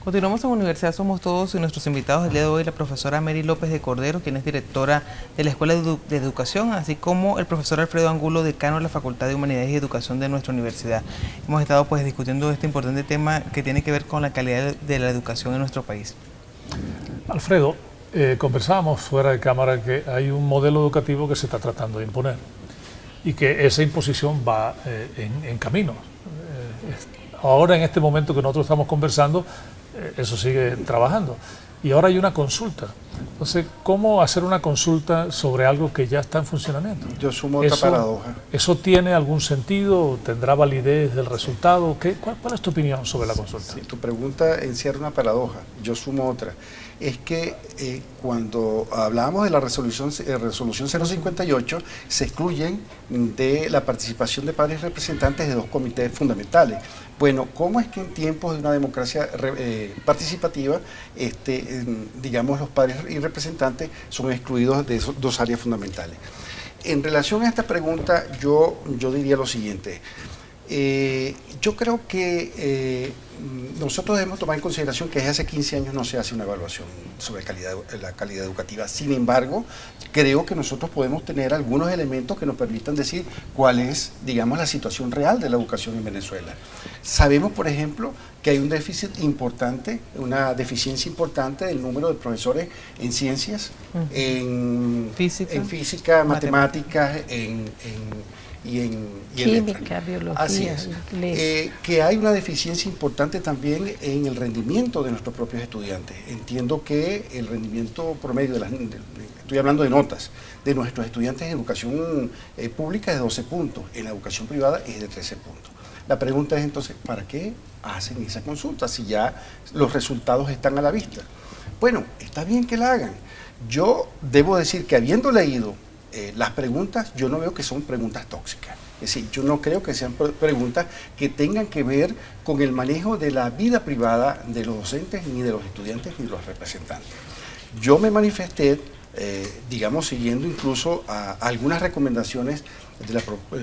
Continuamos en Universidad Somos Todos y nuestros invitados del día de hoy, la profesora Mary López de Cordero, quien es directora de la Escuela de Educación, así como el profesor Alfredo Angulo, decano de la Facultad de Humanidades y Educación de nuestra universidad. Hemos estado discutiendo este importante tema que tiene que ver con la calidad de la educación en nuestro país. Alfredo, conversábamos fuera de cámara que hay un modelo educativo que se está tratando de imponer y que esa imposición va en camino. Ahora, en este momento que nosotros estamos conversando, eso sigue trabajando. Y ahora hay una consulta. Entonces, ¿cómo hacer una consulta sobre algo que ya está en funcionamiento? Yo sumo otra paradoja. ¿Eso tiene algún sentido? ¿Tendrá validez del resultado? ¿Cuál es tu opinión sobre la consulta? Sí, tu pregunta encierra una paradoja. Yo sumo otra. Es que cuando hablábamos de la resolución 058, se excluyen de la participación de padres representantes de dos comités fundamentales. Bueno, ¿cómo es que en tiempos de una democracia participativa, digamos, los padres y representantes son excluidos de esas dos áreas fundamentales? En relación a esta pregunta, yo diría lo siguiente. Yo creo que nosotros debemos tomar en consideración que desde hace 15 años no se hace una evaluación sobre la calidad educativa. Sin embargo, creo que nosotros podemos tener algunos elementos que nos permitan decir cuál es, digamos, la situación real de la educación en Venezuela. Sabemos, por ejemplo, que hay un déficit importante, una deficiencia importante del número de profesores en ciencias, en física, matemáticas, y en química, biología, así es. inglés. Que hay una deficiencia importante también en el rendimiento de nuestros propios estudiantes. Entiendo que el rendimiento promedio, estoy hablando de notas, de nuestros estudiantes en educación pública es de 12 puntos, en la educación privada es de 13 puntos. La pregunta es entonces, ¿para qué hacen esa consulta si ya los resultados están a la vista? Bueno, está bien que la hagan. Yo debo decir que habiendo leído las preguntas, yo no veo que son preguntas tóxicas. Es decir, yo no creo que sean preguntas que tengan que ver con el manejo de la vida privada de los docentes, ni de los estudiantes, ni de los representantes. Yo me manifesté, digamos, siguiendo incluso a algunas recomendaciones de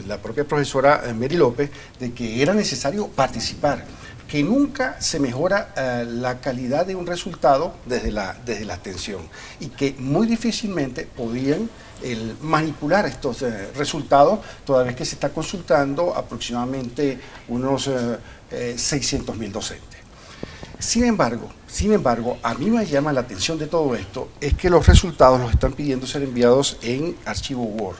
la propia profesora Mary López, de que era necesario participar, que nunca se mejora la calidad de un resultado desde la atención y que muy difícilmente podían manipular estos resultados, toda vez que se está consultando aproximadamente unos 600.000 docentes. Sin embargo, a mí me llama la atención de todo esto, es que los resultados los están pidiendo ser enviados en archivo Word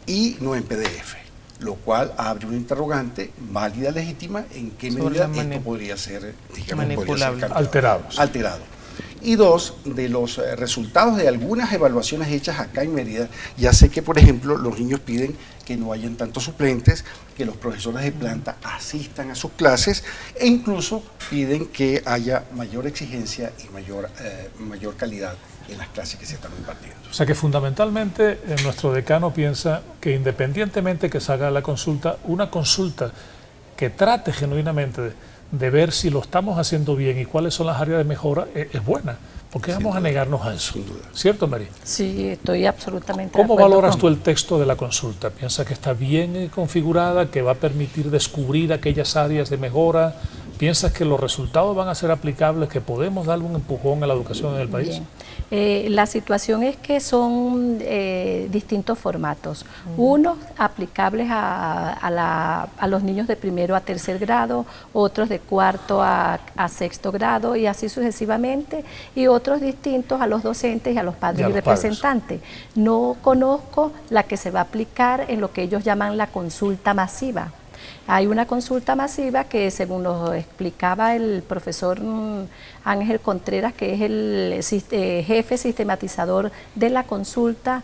y no en PDF, lo cual abre una interrogante válida, legítima, en qué medida esto podría ser, digamos, manipulable, alterado. Y dos, de los resultados de algunas evaluaciones hechas acá en Mérida, ya sé que, por ejemplo, los niños piden que no hayan tantos suplentes, que los profesores de planta asistan a sus clases e incluso piden que haya mayor exigencia y mayor calidad en las clases que se están impartiendo. O sea que fundamentalmente nuestro decano piensa que independientemente que se haga la consulta, una consulta que trate genuinamente de ver si lo estamos haciendo bien y cuáles son las áreas de mejora es buena. ¿Por qué vamos a negarnos a eso? Sin duda. ¿Cierto, Mary? Sí, estoy absolutamente ¿Cómo de acuerdo valoras tú el texto de la consulta? ¿Piensas que está bien configurada, que va a permitir descubrir aquellas áreas de mejora? ¿Piensas que los resultados van a ser aplicables, que podemos darle un empujón a la educación en el país? La situación es que son distintos formatos. Unos aplicables a los niños de primero a tercer grado, otros de cuarto a sexto grado y así sucesivamente, y otros distintos a los docentes y a los padres y representantes. No conozco la que se va a aplicar en lo que ellos llaman la consulta masiva. Hay una consulta masiva que, según nos explicaba el profesor Ángel Contreras, que es el jefe sistematizador de la consulta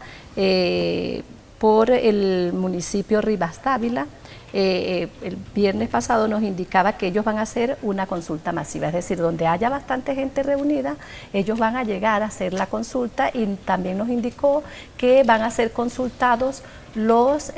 por el municipio Rivas Dávila, el viernes pasado nos indicaba que ellos van a hacer una consulta masiva, es decir, donde haya bastante gente reunida, ellos van a llegar a hacer la consulta, y también nos indicó que van a ser consultados los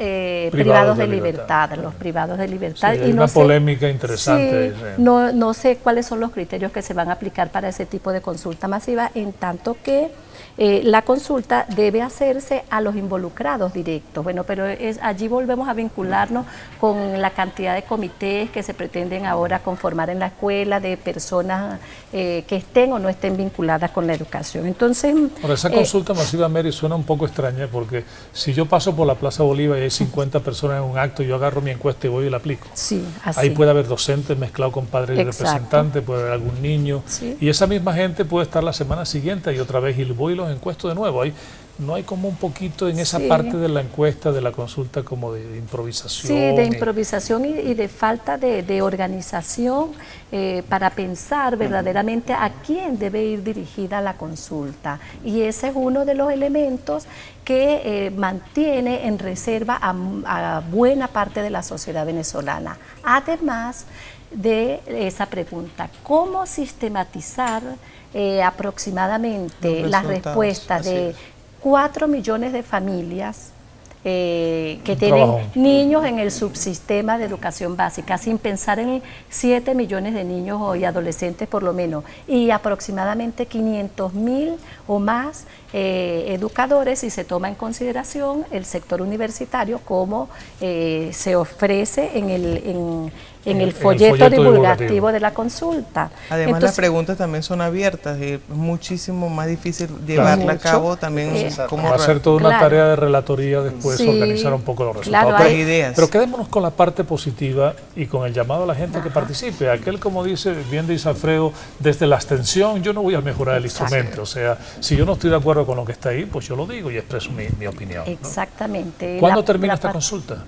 privados de libertad, los privados de libertad. Sí, hay una polémica interesante. Sí, no sé cuáles son los criterios que se van a aplicar para ese tipo de consulta masiva, en tanto que la consulta debe hacerse a los involucrados directos. Bueno, pero allí volvemos a vincularnos con la cantidad de comités que se pretenden ahora conformar en la escuela, de personas que estén o no estén vinculadas con la educación. Entonces, ahora, esa consulta masiva, Mary, suena un poco extraña, porque si yo paso por la Plaza Bolívar y hay 50 personas en un acto, yo agarro mi encuesta y voy y la aplico. Sí, así. Ahí puede haber docentes mezclados con padres y representantes, puede haber algún niño, sí. Y esa misma gente puede estar la semana siguiente y otra vez y voy y los encuesto de nuevo. No hay como un poquito en esa parte de la encuesta, de la consulta, como de improvisación. Sí, de improvisación y de falta de organización para pensar verdaderamente a quién debe ir dirigida la consulta. Y ese es uno de los elementos que mantiene en reserva a buena parte de la sociedad venezolana. Además de esa pregunta, ¿cómo sistematizar aproximadamente las respuestas de 4 millones de familias que tienen niños en el subsistema de educación básica, sin pensar en 7 millones de niños y adolescentes por lo menos, y aproximadamente 500.000 o más educadores, si se toma en consideración el sector universitario como se ofrece en el folleto divulgativo de la consulta. Además, entonces, las preguntas también son abiertas, es muchísimo más difícil llevarla a cabo también. Va a ser toda una tarea de relatoría después, organizar un poco los resultados. Ideas. Pero quedémonos con la parte positiva y con el llamado a la gente que participe. Aquel, como bien dice Alfredo, desde la abstención yo no voy a mejorar el instrumento. O sea, si yo no estoy de acuerdo con lo que está ahí, pues yo lo digo y expreso mi opinión. Exactamente. ¿No? ¿Cuándo termina esta consulta?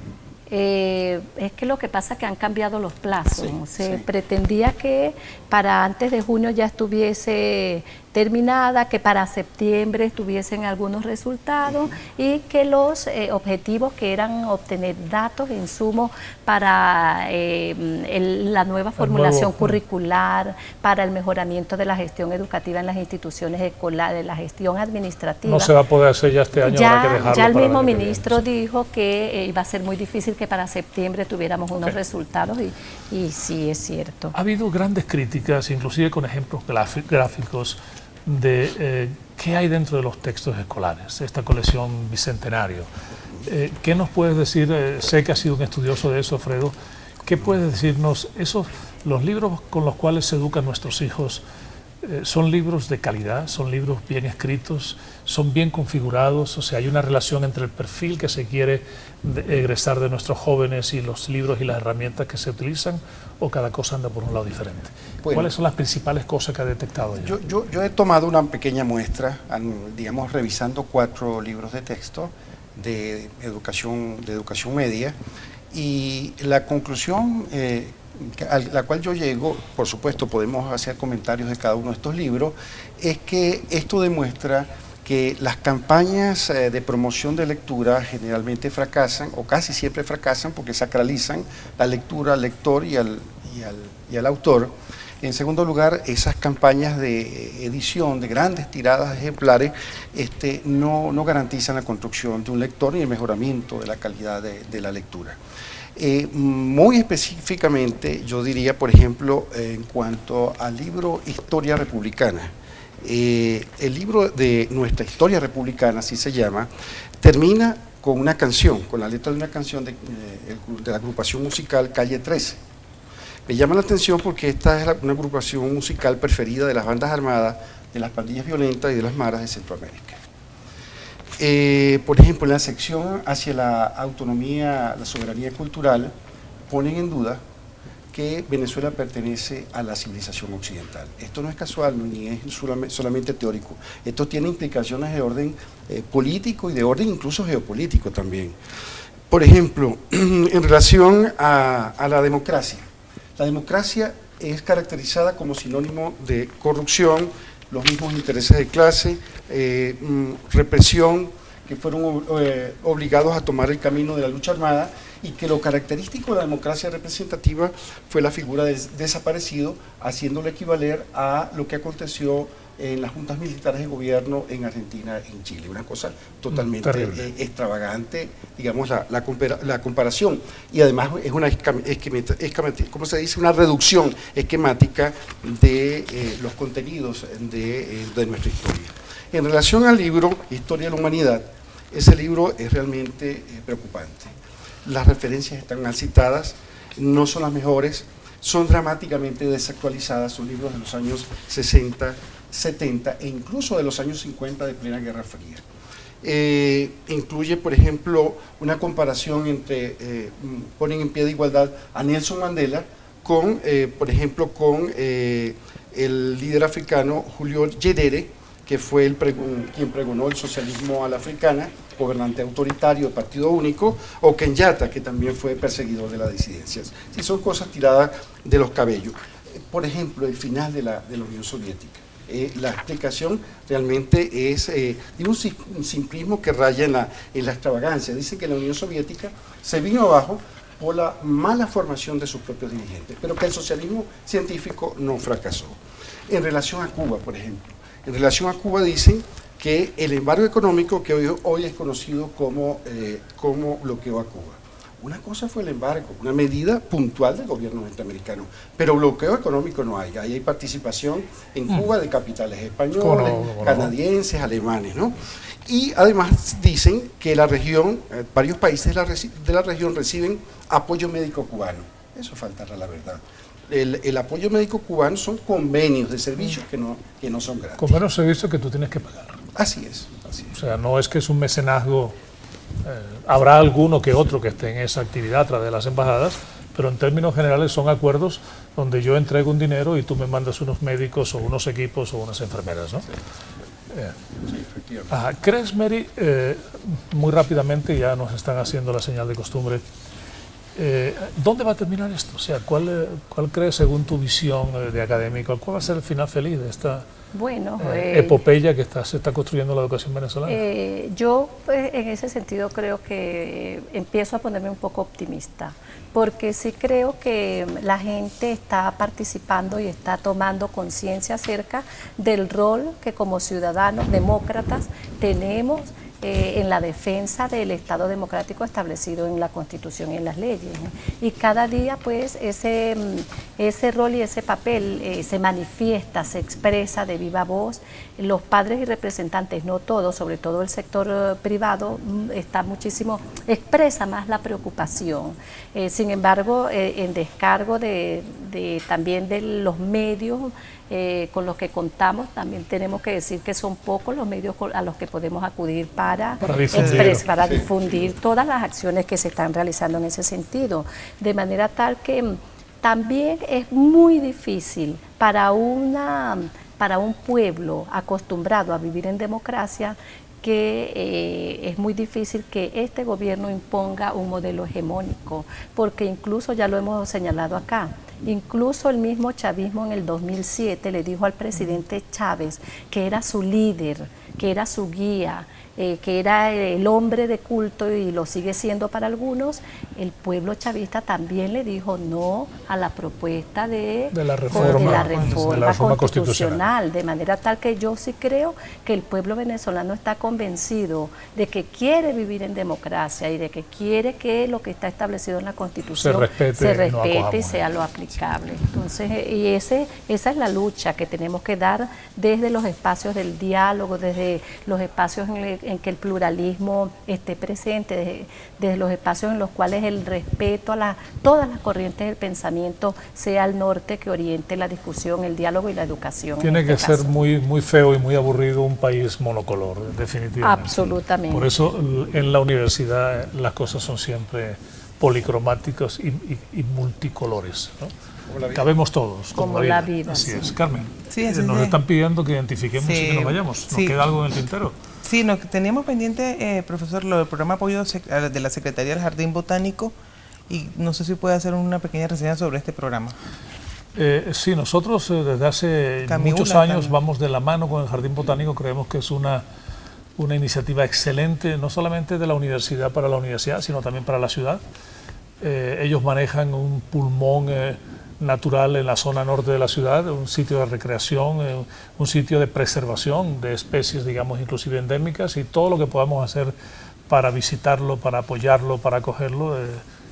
Es que lo que pasa es que han cambiado los plazos. Se pretendía que para antes de junio ya estuviese terminada, que para septiembre estuviesen algunos resultados y que los objetivos que eran obtener datos e insumos para la nueva formulación curricular, para el mejoramiento de la gestión educativa en las instituciones escolares, de la gestión administrativa. No se va a poder hacer ya este año, habrá que dejarlo. Ya el mismo ministro dijo que iba a ser muy difícil que para septiembre tuviéramos unos resultados y sí es cierto. Ha habido grandes críticas, inclusive con ejemplos gráficos, de qué hay dentro de los textos escolares, esta colección Bicentenario. ¿Qué nos puedes decir? Sé que has sido un estudioso de eso, Alfredo. ¿Qué puedes decirnos? Los libros con los cuales se educan nuestros hijos, ¿son libros de calidad? ¿Son libros bien escritos? ¿Son bien configurados? O sea, ¿hay una relación entre el perfil que se quiere egresar de nuestros jóvenes y los libros y las herramientas que se utilizan? ¿O cada cosa anda por un lado diferente? Bueno, ¿cuáles son las principales cosas que ha detectado ella? Yo he tomado una pequeña muestra, digamos, revisando 4 libros de texto de educación media, y la conclusión a la cual yo llego, por supuesto podemos hacer comentarios de cada uno de estos libros, es que esto demuestra que las campañas de promoción de lectura generalmente fracasan, o casi siempre fracasan, porque sacralizan la lectura al lector y al autor. En segundo lugar, esas campañas de edición de grandes tiradas ejemplares no garantizan la construcción de un lector ni el mejoramiento de la calidad de la lectura. Muy específicamente, yo diría, por ejemplo, en cuanto al libro Historia Republicana, el libro de nuestra historia republicana, así se llama, termina con una canción, con la letra de una canción de la agrupación musical Calle 13. Me llama la atención porque esta es una agrupación musical preferida de las bandas armadas, de las pandillas violentas y de las maras de Centroamérica. Por ejemplo, en la sección hacia la autonomía, la soberanía cultural, ponen en duda que Venezuela pertenece a la civilización occidental. Esto no es casual, ni es solamente teórico. Esto tiene implicaciones de orden político y de orden incluso geopolítico también. Por ejemplo, en relación a la democracia. La democracia es caracterizada como sinónimo de corrupción, los mismos intereses de clase, represión, que fueron obligados a tomar el camino de la lucha armada, y que lo característico de la democracia representativa fue la figura del desaparecido, haciéndolo equivaler a lo que aconteció en las juntas militares de gobierno en Argentina y en Chile. Una cosa totalmente extravagante, digamos, la comparación. Y además es una ¿cómo se dice? Una reducción esquemática de los contenidos de nuestra historia. En relación al libro Historia de la Humanidad, ese libro es realmente preocupante. Las referencias están mal citadas, no son las mejores, son dramáticamente desactualizadas, son libros de los años 60, 70 e incluso de los años 50 de plena Guerra Fría. Incluye, por ejemplo, una comparación entre, ponen en pie de igualdad a Nelson Mandela con, por ejemplo, con el líder africano Julio Nyerere, que fue quien pregonó el socialismo a la africana, gobernante autoritario, partido único, o Kenyatta, que también fue perseguidor de las disidencias. Sí, son cosas tiradas de los cabellos. Por ejemplo, el final de la Unión Soviética. La explicación realmente es de un simplismo que raya en la extravagancia. Dice que la Unión Soviética se vino abajo por la mala formación de sus propios dirigentes, pero que el socialismo científico no fracasó. En relación a Cuba, por ejemplo, en relación a Cuba dicen que el embargo económico que hoy es conocido como bloqueo a Cuba. Una cosa fue el embargo, una medida puntual del gobierno norteamericano, pero bloqueo económico no hay. Ahí hay participación en Cuba de capitales españoles, canadienses, alemanes, ¿no? Y además dicen que la región, varios países de la región reciben apoyo médico cubano. Eso faltará la verdad. El apoyo médico cubano son convenios de servicios que no son gratis. Convenios de servicios que tú tienes que pagar. Así es, así es. O sea, no es que es un mecenazgo. Habrá alguno que otro que esté en esa actividad a través de las embajadas, pero en términos generales son acuerdos donde yo entrego un dinero y tú me mandas unos médicos o unos equipos o unas enfermeras, ¿no? Sí, efectivamente. ¿Crees, Mary, muy rápidamente, ya nos están haciendo la señal de costumbre, ¿dónde va a terminar esto? O sea, ¿cuál crees, según tu visión de académico, cuál va a ser el final feliz de esta epopeya que se está construyendo la educación venezolana? Yo, en ese sentido, creo que empiezo a ponerme un poco optimista, porque sí creo que la gente está participando y está tomando conciencia acerca del rol que como ciudadanos demócratas tenemos en la defensa del Estado democrático establecido en la Constitución y en las leyes. Y cada día, pues, ese rol y ese papel se manifiesta, se expresa de viva voz. Los padres y representantes, no todos, sobre todo el sector privado, expresa más la preocupación. Sin embargo, en descargo también de los medios con los que contamos, también tenemos que decir que son pocos los medios a los que podemos acudir para difundir todas las acciones que se están realizando en ese sentido, de manera tal que también es muy difícil para un pueblo acostumbrado a vivir en democracia, que es muy difícil que este gobierno imponga un modelo hegemónico, porque incluso ya lo hemos señalado acá, incluso el mismo chavismo en el 2007 le dijo al presidente Chávez que era su líder, que era su guía, que era el hombre de culto y lo sigue siendo para algunos. El pueblo chavista también le dijo no a la propuesta de la reforma constitucional, de manera tal que yo sí creo que el pueblo venezolano está convencido de que quiere vivir en democracia y de que quiere que lo que está establecido en la Constitución se respete y sea lo aplicable. Entonces, esa es la lucha que tenemos que dar desde los espacios del diálogo, desde los espacios en que el pluralismo esté presente, desde los espacios en los cuales el respeto a todas las corrientes del pensamiento sea el norte que oriente la discusión, el diálogo y la educación. Tiene que ser muy, muy feo y muy aburrido un país monocolor, definitivamente. Absolutamente. Por eso en la universidad las cosas son siempre policromáticas y multicolores, ¿no? Cabemos todos. Como la vida. Así es. Carmen, sí, nos están pidiendo que identifiquemos y que nos vayamos. ¿Nos queda algo en el tintero? Sí, teníamos pendiente, profesor, lo del programa apoyo de la Secretaría del Jardín Botánico, y no sé si puede hacer una pequeña reseña sobre este programa. Sí, nosotros desde hace muchos años vamos de la mano con el Jardín Botánico. Creemos que es una iniciativa excelente, no solamente de la universidad para la universidad, sino también para la ciudad. Ellos manejan un pulmón natural en la zona norte de la ciudad, un sitio de recreación, un sitio de preservación de especies, digamos, inclusive endémicas, y todo lo que podamos hacer para visitarlo, para apoyarlo, para acogerlo,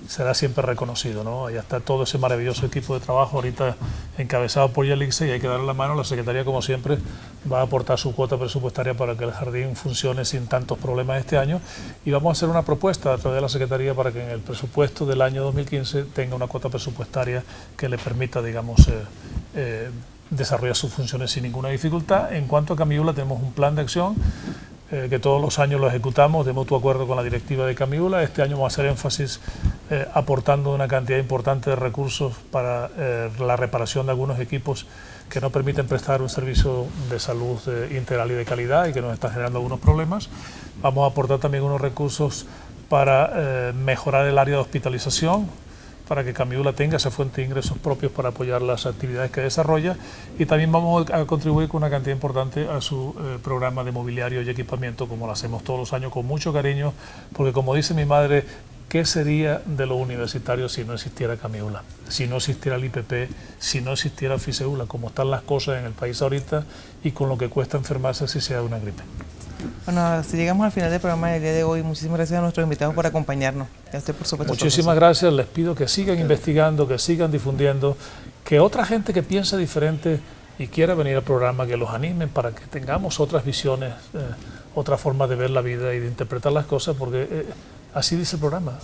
será siempre reconocido, ¿no? Allá está todo ese maravilloso equipo de trabajo ahorita encabezado por Yalixa, y hay que darle la mano a la Secretaría, como siempre, va a aportar su cuota presupuestaria para que el jardín funcione sin tantos problemas este año, y vamos a hacer una propuesta a través de la Secretaría para que en el presupuesto del año 2015 tenga una cuota presupuestaria que le permita, digamos, desarrollar sus funciones sin ninguna dificultad. En cuanto a Camiula, tenemos un plan de acción que todos los años lo ejecutamos de mutuo acuerdo con la directiva de Camiula. Este año vamos a hacer énfasis aportando una cantidad importante de recursos para la reparación de algunos equipos que no permiten prestar un servicio de salud integral y de calidad y que nos están generando algunos problemas. Vamos a aportar también unos recursos para mejorar el área de hospitalización, para que Camiula tenga esa fuente de ingresos propios para apoyar las actividades que desarrolla, y también vamos a contribuir con una cantidad importante a su programa de mobiliario y equipamiento, como lo hacemos todos los años con mucho cariño, porque como dice mi madre, ¿qué sería de los universitarios si no existiera Camiula? Si no existiera el IPP, si no existiera Fiseula, como están las cosas en el país ahorita y con lo que cuesta enfermarse si se da una gripe. Bueno, así llegamos al final del programa del día de hoy. Muchísimas gracias a nuestros invitados por acompañarnos. Y a usted, por supuesto. Muchísimas gracias. Les pido que sigan investigando, que sigan difundiendo, que otra gente que piensa diferente y quiera venir al programa, que los animen para que tengamos otras visiones, otras formas de ver la vida y de interpretar las cosas, porque así dice el programa.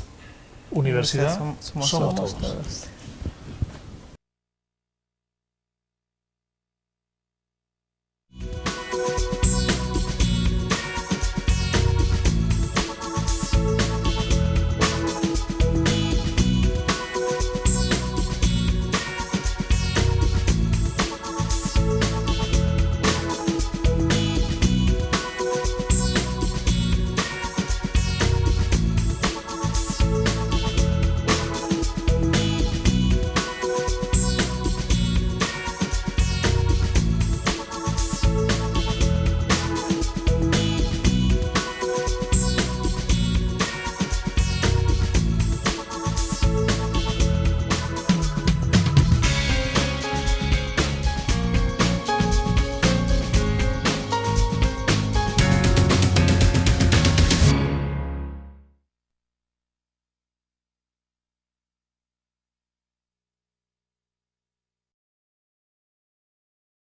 Universidad somos todos.